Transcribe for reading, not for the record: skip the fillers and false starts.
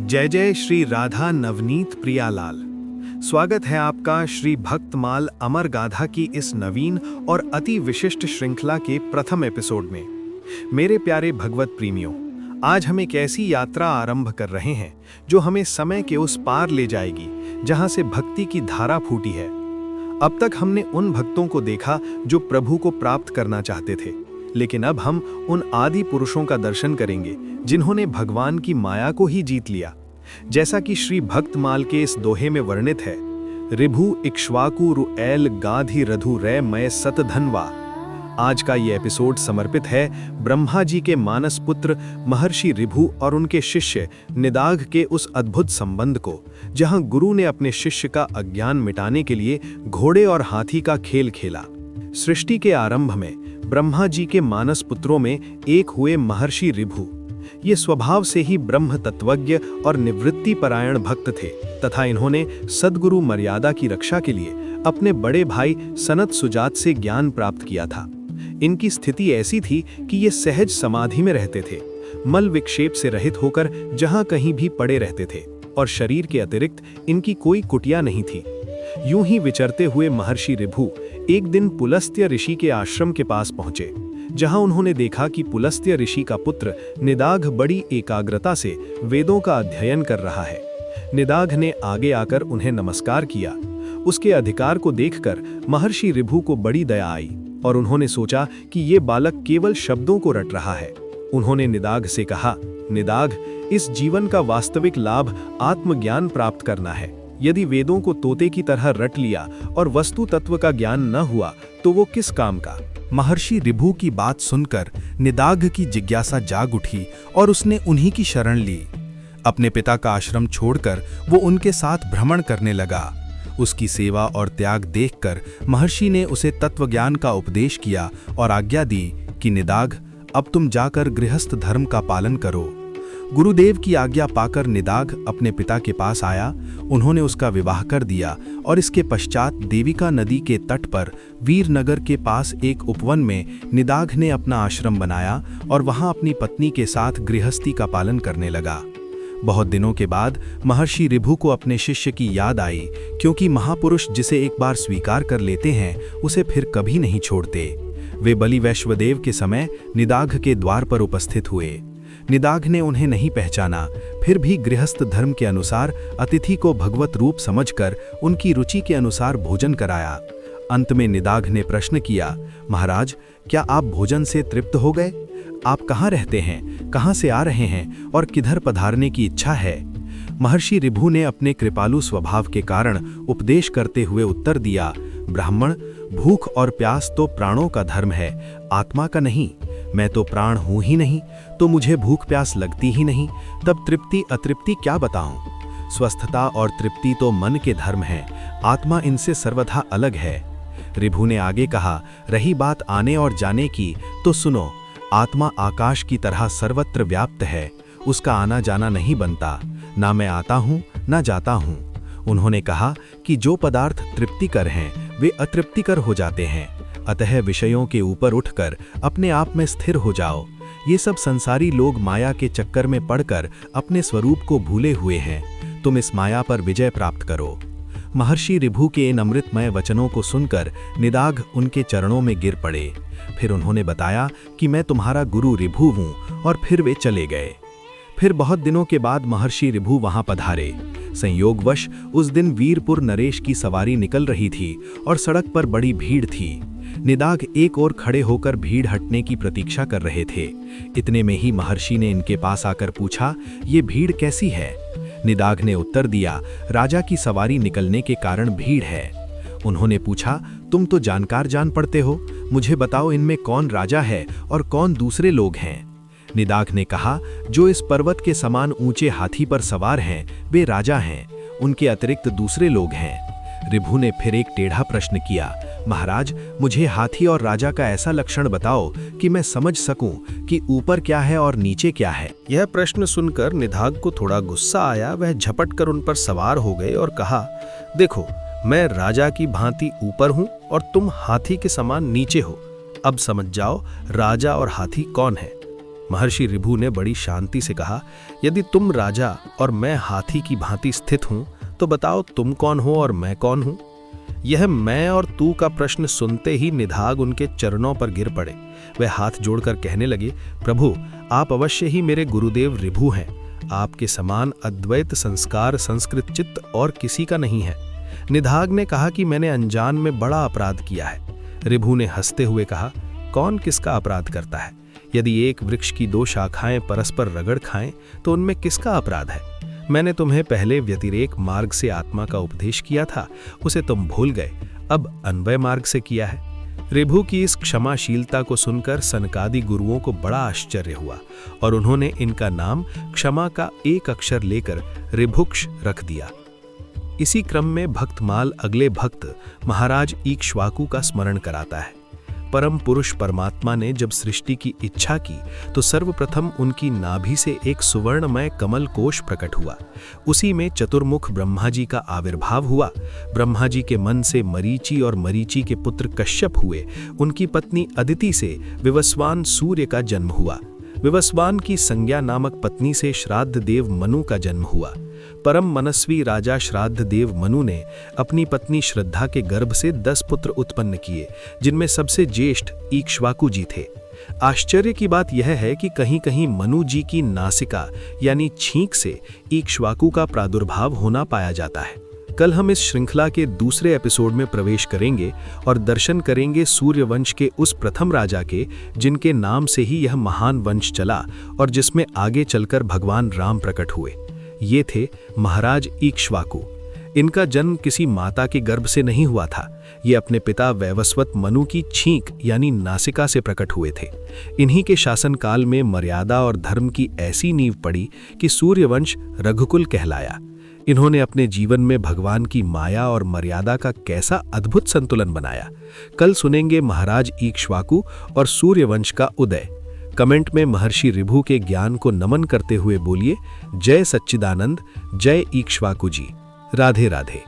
जय जय श्री राधा नवनीत प्रियालाल। स्वागत है आपका श्री भक्तमाल अमर गाथा की इस नवीन और अति विशिष्ट श्रृंखला के प्रथम एपिसोड में। मेरे प्यारे भगवत प्रेमियों, आज हम एक ऐसी यात्रा आरंभ कर रहे हैं जो हमें समय के उस पार ले जाएगी जहां से भक्ति की धारा फूटी है। अब तक हमने उन भक्तों को देखा जो प्रभु को प्राप्त करना चाहते थे, लेकिन अब हम उन आदि पुरुषों का दर्शन करेंगे जिन्होंने भगवान की माया को ही जीत लिया। जैसा कि श्री भक्तमाल के इस दोहे में वर्णित है, रिभु इक्ष्वाकु रुएल गाधि रधु रै मय सत धनवा। आज का ये एपिसोड समर्पित है ब्रह्मा जी के मानस पुत्र महर्षि रिभु और उनके शिष्य निदाघ के उस अद्भुत संबंध को, जहां गुरु ने अपने शिष्य का अज्ञान मिटाने के लिए घोड़े और हाथी का खेल खेला। सृष्टि के आरंभ में ब्रह्मा जी के मानस पुत्रों में एक हुए महर्षि रिभु। ये स्वभाव से ही ब्रह्म तत्वज्ञ और निवृत्ति परायण भक्त थे तथा इन्होंने सद्गुरु मर्यादा की रक्षा के लिए अपने बड़े भाई सनत सुजात से ज्ञान प्राप्त किया था। इनकी स्थिति ऐसी थी कि ये सहज समाधि में रहते थे, मल विक्षेप से रहित होकर जहां कहीं भी पड़े रहते थे और शरीर के अतिरिक्त इनकी कोई कुटिया नहीं थी। यूं ही विचरते हुए महर्षि रिभु एक दिन पुलस्त्य ऋषि के आश्रम के पास पहुंचे, जहां उन्होंने देखा कि पुलस्त्य ऋषि का पुत्र निदाघ बड़ी एकाग्रता से वेदों का अध्ययन कर रहा है। निदाघ ने आगे आकर उन्हें नमस्कार किया। उसके अधिकार को देखकर महर्षि रिभु को बड़ी दया आई और उन्होंने सोचा कि ये बालक केवल शब्दों को रट रहा है। उन्होंने निदाघ से कहा, निदाघ, इस जीवन का वास्तविक लाभ आत्मज्ञान प्राप्त करना है। यदि वेदों को तोते की तरह रट लिया और वस्तु तत्व का ज्ञान न हुआ तो वो किस काम का। महर्षि रिभु की बात सुनकर निदाघ की जिज्ञासा जाग उठी और उसने उन्हीं की शरण ली। अपने पिता का आश्रम छोड़कर वो उनके साथ भ्रमण करने लगा। उसकी सेवा और त्याग देखकर महर्षि ने उसे तत्वज्ञान का उपदेश किया और आज्ञा दी कि निदाघ, अब तुम जाकर गृहस्थ धर्म का पालन करो। गुरुदेव की आज्ञा पाकर निदाघ अपने पिता के पास आया। उन्होंने उसका विवाह कर दिया और इसके पश्चात देविका नदी के तट पर वीरनगर के पास एक उपवन में निदाघ ने अपना आश्रम बनाया और वहां अपनी पत्नी के साथ गृहस्थी का पालन करने लगा। बहुत दिनों के बाद महर्षि रिभु को अपने शिष्य की याद आई, क्योंकि महापुरुष जिसे एक बार स्वीकार कर लेते हैं उसे फिर कभी नहीं छोड़ते। वे बलि वैश्वदेव के समय निदाघ के द्वार पर उपस्थित हुए। निदाघ ने उन्हें नहीं पहचाना, फिर भी गृहस्थ धर्म के अनुसार अतिथि को भगवत रूप समझकर उनकी रुचि के अनुसार भोजन कराया। अंत में निदाघ ने प्रश्न किया, महाराज, क्या आप भोजन से तृप्त हो गए? आप कहाँ रहते हैं, कहाँ से आ रहे हैं और किधर पधारने की इच्छा है? महर्षि रिभु ने अपने कृपालु स्वभाव के कारण उपदेश करते हुए उत्तर दिया, ब्राह्मण, भूख और प्यास तो प्राणों का धर्म है, आत्मा का नहीं। मैं तो प्राण हूं ही नहीं, तो मुझे भूख प्यास लगती ही नहीं, तब तृप्ति अतृप्ति क्या बताऊं? स्वस्थता और तृप्ति तो मन के धर्म हैं, आत्मा इनसे सर्वथा अलग है। रिभु ने आगे कहा, रही बात आने और जाने की, तो सुनो, आत्मा आकाश की तरह सर्वत्र व्याप्त है, उसका आना जाना नहीं बनता, ना मैं आता हूँ ना जाता हूँ। उन्होंने कहा कि जो पदार्थ तृप्तिकर हैं वे अतृप्तिकर हो जाते हैं, अतः विषयों के ऊपर उठकर अपने आप में स्थिर हो जाओ। ये सब संसारी लोग माया के चक्कर में पड़कर अपने स्वरूप को भूले हुए हैं, तुम इस माया पर विजय प्राप्त करो। महर्षि रिभु के इन अमृतमय वचनों को सुनकर निदाघ उनके चरणों में गिर पड़े। फिर उन्होंने बताया कि मैं तुम्हारा गुरु रिभु हूँ, और फिर वे चले गए। फिर बहुत दिनों के बाद महर्षि रिभु वहां पधारे। संयोगवश उस दिन वीरपुर नरेश की सवारी निकल रही थी और सड़क पर बड़ी भीड़ थी। निदाघ एक ओर खड़े होकर भीड़ हटने की प्रतीक्षा कर रहे थे। इतने में ही महर्षि ने इनके पास आकर पूछा, ये भीड़ कैसी है? निदाघ ने उत्तर दिया, राजा की सवारी निकलने के कारण भीड़ है। उन्होंने पूछा, तुम तो जानकार जान पड़ते हो, मुझे बताओ इनमें कौन राजा है और कौन दूसरे लोग हैं? निदाघ ने कहा, जो इस पर्वत के समान ऊंचे हाथी पर सवार हैं वे राजा हैं, उनके अतिरिक्त दूसरे लोग हैं। रिभु ने फिर एक टेढ़ा प्रश्न किया, महाराज, मुझे हाथी और राजा का ऐसा लक्षण बताओ कि मैं समझ सकूं कि ऊपर क्या है और नीचे क्या है। यह प्रश्न सुनकर निदाघ को थोड़ा गुस्सा आया। वह झपट कर उन पर सवार हो गए और कहा, देखो, मैं राजा की भांति ऊपर हूं और तुम हाथी के समान नीचे हो, अब समझ जाओ राजा और हाथी कौन है। महर्षि ऋभु ने बड़ी शांति से कहा, यदि तुम राजा और मैं हाथी की भांति स्थित हूं तो बताओ तुम कौन हो और मैं कौन हूं। यह मैं और तू का प्रश्न सुनते ही निधाग उनके चरणों पर गिर पड़े। वे हाथ जोड़कर कहने लगे, प्रभु आप अवश्य ही मेरे गुरुदेव ऋभु हैं। आपके समान अद्वैत संस्कार संस्कृत चित्त और किसी का नहीं है। निधाग ने कहा कि मैंने अनजान में बड़ा अपराध किया है। ऋभु ने हंसते हुए कहा, कौन किसका अपराध करता है? यदि एक वृक्ष की दो शाखाएं परस्पर रगड़ खाएं तो उनमें किसका अपराध है? मैंने तुम्हें पहले व्यतिरेक मार्ग से आत्मा का उपदेश किया था, उसे तुम भूल गए, अब अन्वय मार्ग से किया है। ऋभु की इस क्षमाशीलता को सुनकर सनकादि गुरुओं को बड़ा आश्चर्य हुआ और उन्होंने इनका नाम क्षमा का एक अक्षर लेकर ऋभुक्ष रख दिया। इसी क्रम में भक्तमाल अगले भक्त महाराज ईक्ष्वाकु का स्मरण कराता है। परम पुरुष परमात्मा ने जब सृष्टि की इच्छा की तो सर्वप्रथम उनकी नाभि से एक सुवर्णमय कमल कोश प्रकट हुआ। उसी में चतुर्मुख ब्रह्मा जी का आविर्भाव हुआ। ब्रह्मा जी के मन से मरीचि और मरीचि के पुत्र कश्यप हुए। उनकी पत्नी अदिति से विवस्वान सूर्य का जन्म हुआ। विवस्वान की संज्ञा नामक पत्नी से श्राद्ध देव मनु का जन्म हुआ। परम मनस्वी राजा श्राद्ध देव मनु ने अपनी पत्नी श्रद्धा के गर्भ से 10 पुत्र उत्पन्न किए, जिनमें सबसे ज्येष्ठ ईक्ष्वाकु जी थे। आश्चर्य की बात यह है कि कहीं कहीं मनु जी की नासिका यानी छींक से ईक्ष्वाकु का प्रादुर्भाव होना पाया जाता है। कल हम इस श्रृंखला के दूसरे एपिसोड में प्रवेश करेंगे और दर्शन करेंगे सूर्यवंश के उस प्रथम राजा के जिनके नाम से ही यह महान वंश चला और जिसमें आगे चलकर भगवान राम प्रकट हुए। ये थे महाराज ईक्ष्वाकु। इनका जन्म किसी माता के गर्भ से नहीं हुआ था। ये अपने पिता वैवस्वत मनु की छींक यानी नासिका से प्रकट हुए थे। इन्हीं के शासनकाल में मर्यादा और धर्म की ऐसी नींव पड़ी कि सूर्यवंश रघुकुल कहलाया। इन्होंने अपने जीवन में भगवान की माया और मर्यादा का कैसा अद्भुत संतुलन बनाया। कल सुनेंगे महाराज ईक्ष्वाकु और सूर्यवंश का उदय। कमेंट में महर्षि ऋभु के ज्ञान को नमन करते हुए बोलिए, जय सच्चिदानंद, जय ईक्ष्वाकु जी। राधे राधे।